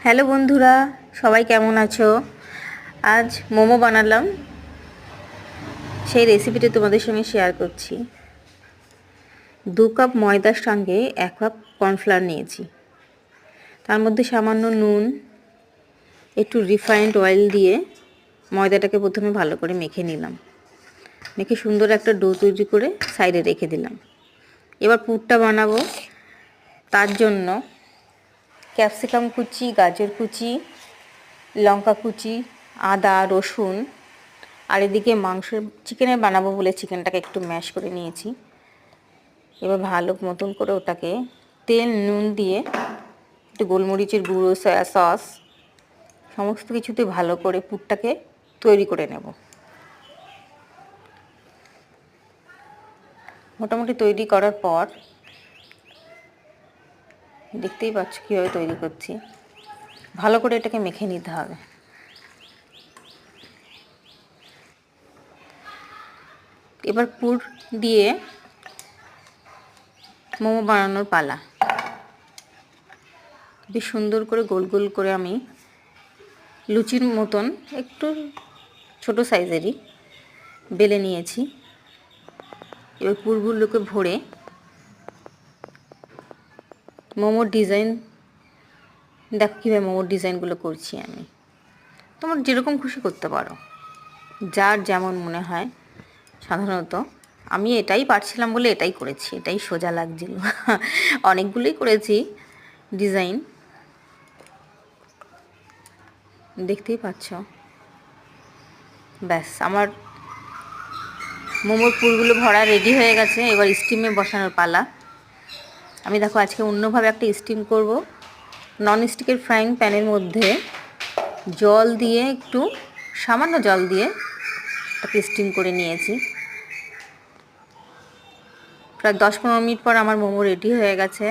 Hello বন্ধুরা, সবাই কেমন আছো? আজ মোমো বানালাম, সেই রেসিপিটি তোমাদের সঙ্গে শেয়ার করছি। 2 কাপ ময়দার সঙ্গে 1 কাপ কর্নফ্লাওয়ার নিয়েছি। তার মধ্যে সামান্য নুন, একটু রিফাইন্ড অয়েল দিয়ে ময়দাটাকে প্রথমে ভালো করে মেখে নিলাম। মেখে সুন্দর একটা ডো তৈরি করে সাইডে রেখে দিলাম। এবার পুরটা বানাবো। তার জন্য ক্যাপসিকাম কুচি, গাজর কুচি, লঙ্কা কুচি, আদা, রসুন, আর এদিকে চিকেনের বানাবো বলে চিকেনটাকে একটু ম্যাশ করে নিয়েছি। এবার ভালো মতন করে ওটাকে তেল নুন দিয়ে একটু গোলমরিচের গুঁড়ো, সয়া সস সমস্ত কিছুতে ভালো করে পুরটাকে তৈরি করে নেব। মোটামুটি তৈরি করার পর দেখতেই পাচ্ছ কীভাবে তৈরি করছি। ভালো করে এটাকে মেখে নিতে হবে। এবার পুর দিয়ে মোমো বানানোর পালা। বেশ সুন্দর করে গোল গোল করে আমি লুচির মতন একটু ছোট সাইজেরই বেলে নিয়েছি। এবার পুরগুলোকে ভরে মোমোর ডিজাইন, দেখো কীভাবে মোমোর ডিজাইনগুলো করছি আমি। তোমার যেরকম খুশি করতে পারো, যার যেমন মনে হয়। সাধারণত আমি এটাই পারছিলাম বলে এটাই করেছি, এটাই সোজা লাগছিল। অনেকগুলোই করেছি ডিজাইন, দেখতেই পাচ্ছ। ব্যাস, আমার মোমোর পুরগুলো ভরা রেডি হয়ে গেছে। এবার স্টিমে বসানোর পালা। আমি দেখো আজকে অন্যভাবে একটা স্টিম করব। ননস্টিকের ফ্রাইং প্যানের মধ্যে জল দিয়ে, একটু সামান্য জল দিয়ে তাকে স্টিম করে নিয়েছি। প্রায় 10-15 মিনিট পর আমার মোমো রেডি হয়ে গেছে।